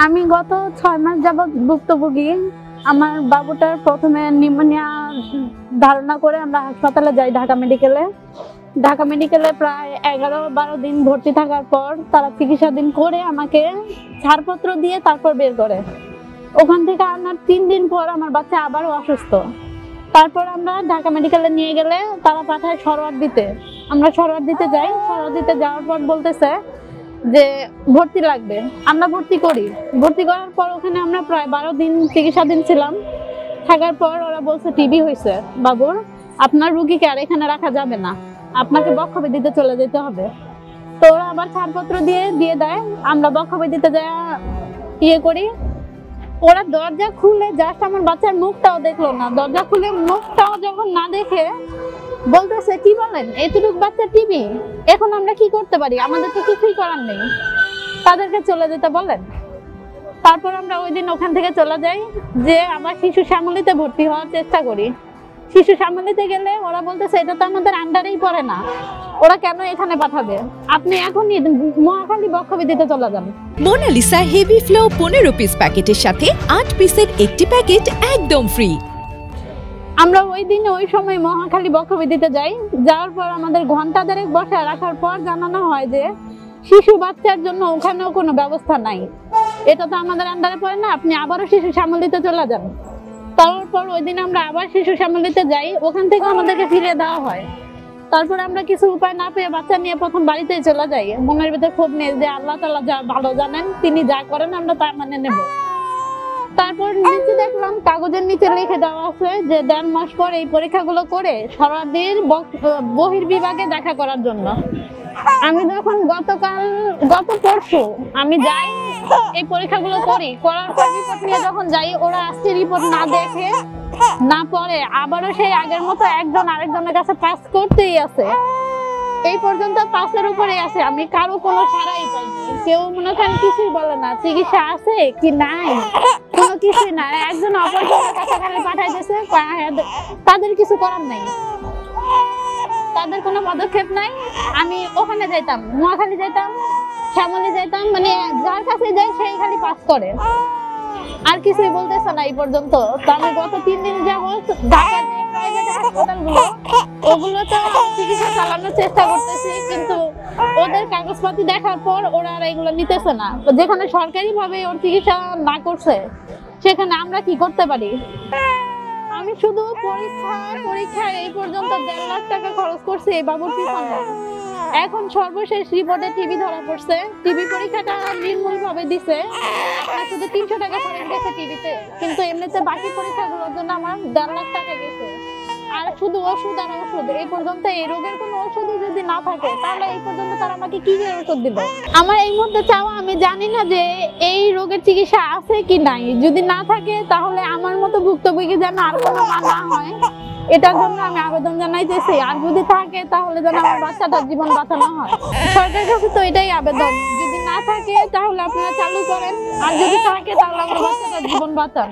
আমি গত 6 মাস যাবৎ ভুক্তভোগী। আমার বাবুটার প্রথমে নিউমোনিয়া ধারণা করে আমরা হাসপাতালে যাই, ঢাকা মেডিকেলে প্রায় 11-12 দিন ভর্তি থাকার পর তারা চিকিৎসাধীন করে আমাকে ছাড়পত্র দিয়ে তারপর বের করে। ওখান থেকে আমার 3 দিন পর আমার বাচ্চা আবারও অসুস্থ। তারপর আমরা ঢাকা মেডিকেলে নিয়ে গেলে তারা পাঠায় সরোয়ার দিতে। আমরা সরোয়ার দিতে যাই, সরোয়ার দিতে যাওয়ার পর বলতেছে যে ভর্তি লাগবে। আমরা ভর্তি করার পর ওখানে আমরা প্রায় 12 দিন চিকিৎসাধীন ছিলাম। থাকার পর ওরা বলছে টিবি হয়েছে বাবুর, আপনার রুগীকে আর এখানে রাখা যাবে না, আপনাকে বক্ষব্যাধিতে চলে যেতে হবে। তো ওরা আবার ছাড়পত্র দিয়ে দেয়। আমরা বক্ষব্যাধিতে যা করি, ওরা দরজা খুলে জাস্ট আমার বাচ্চার মুখটাও দেখলো না। দরজা খুলে মুখটাও যখন না দেখে বলতেছে কি বলেন, এতটুকু বাচ্চা টিবি, এখন আমরা কি করতে পারি, আমাদের তো কিছুই করার নেই, তাদেরকে চলে যেতে বলেন। তারপর আমরা ওই দিন ওখান থেকে চলে যাই, যে আবার শিশু শ্যামলীতে ভর্তি হওয়ার চেষ্টা করি। শিশু শ্যামলীতে গেলে ওরা বলতেছে এটা তো আমাদের আন্ডারেই পড়ে না, ওরা কেন এখানে পাঠাবে, আপনি এখনই মহাখালী বক্ষব্যাধিতে চলে যান। মোনালিসা হেভি ফ্লো 15 পিস প্যাকেটের সাথে 8 পিসের একটি প্যাকেট একদম ফ্রি। আমরা ওই সময় মহাখালী বক্ষব্যাধিতে যাই। যাওয়ার পর আমাদের ঘন্টা দেড়েক বসে রাখার পর জানানো হয় যে শিশু বাচ্চার জন্য ওখানেও কোনো ব্যবস্থা নাই, এটা তো আমাদের আন্ডারে পড়ে না, আপনি আবারও শিশু শ্যামলীতে চলে যান। তারপর ওই দিন আমরা আবার শিশু শ্যামলীতে যাই, ওখান থেকে আমাদেরকে ফিরিয়ে দেওয়া হয়। তারপর আমরা কিছু উপায় না পেয়ে বাচ্চা নিয়ে প্রথম বাড়িতেই চলে যাই। মনের ভিতরে ক্ষোভ নেই যে আল্লাহ তাআলা যা ভালো জানেন, তিনি যা করেন আমরা তা মানে নেব। তারপর নিচে দেখলাম কাগজের নিচে লিখে দেওয়া আছে যে 1.5 মাস পর এই পরীক্ষাগুলো করে সরাসরি বহির্বিভাগে দেখা করার জন্য। আমি যখন গত পরশু আমি যাই, এই পরীক্ষাগুলো করার পর রিপোর্ট নিয়ে যখন যাই, ওরা আজকে রিপোর্ট না দেখে না পরে আবারও সেই আগের মতো একজন আরেকজনের কাছে পাস করতেই আছে। এই পর্যন্ত পাসের উপরে আছে, আমি কারো কোনো সাড়াই পাইনি। কেউ মনে করেন কিছুই বলে না, চিকিৎসা আছে কি নাই, কোনো কিছুই না। একজন অপরজনের কাছে খালি পাঠাই দিয়েছে, তাদের কিছু করার নাই, তাদের কোনো পদক্ষেপ নাই। আমি ওখানে যাইতাম, মহাখালী যাইতাম, শ্যামলী যাইতাম, মানে যার কাছে যাই সেই খালি পাস করে, আর কিছুই বলতেছে না এই পর্যন্ত। তো আমি গত 3 দিন যাবত ঢাকার যে প্রাইভেট হাসপাতালগুলো, ওগুলোতে চিকিৎসা চালানোর চেষ্টা করতেছি, কিন্তু ওদের কাগজপাতি দেখার পর ওরা আর এগুলো নিতেছে না। যেখানে সরকারি ভাবে ওর চিকিৎসা না করছে, সেখানে আমরা কি করতে পারি? আমি শুধু পরীক্ষা এই পর্যন্ত 1.5 লাখ টাকা খরচ করছি এই বাবুর পিছনে। এখন সর্বশেষ রিপোর্টে টিবি ধরা পড়ছে। টিবি পরীক্ষাটা নির্মূল ভাবে দিছে, আপনার শুধু 300 টাকা খরচ গেছে টিবিতে, কিন্তু এমনিতে বাকি পরীক্ষাগুলোর জন্য আমার 1.5 লাখ টাকা গেছে। আর শুধু ওষুধ আর ওষুধ, এই পর্যন্ত এই রোগের কোনো ওষুধই যদি না থাকে, তাহলে এই পর্যন্ত তারা আমাকে কি ওষুধ দিল? আমার এই মধ্যে চাওয়া, আমি জানি না যে এই রোগের চিকিৎসা আছে কি নাই। যদি না থাকে তাহলে আমার মতো ভুক্তভোগী যেন আর কোনো না হয়, এটার জন্য আমি আবেদন জানাইতেছি। আর যদি থাকে তাহলে যেন আমার বাচ্চাটার জীবন বাঁচানো হয়। সরকারের কাছে তো এটাই আবেদন, যদি না থাকে তাহলে আপনারা চালু করেন, আর যদি থাকে তাহলে আমার বাচ্চাটার জীবন বাঁচান।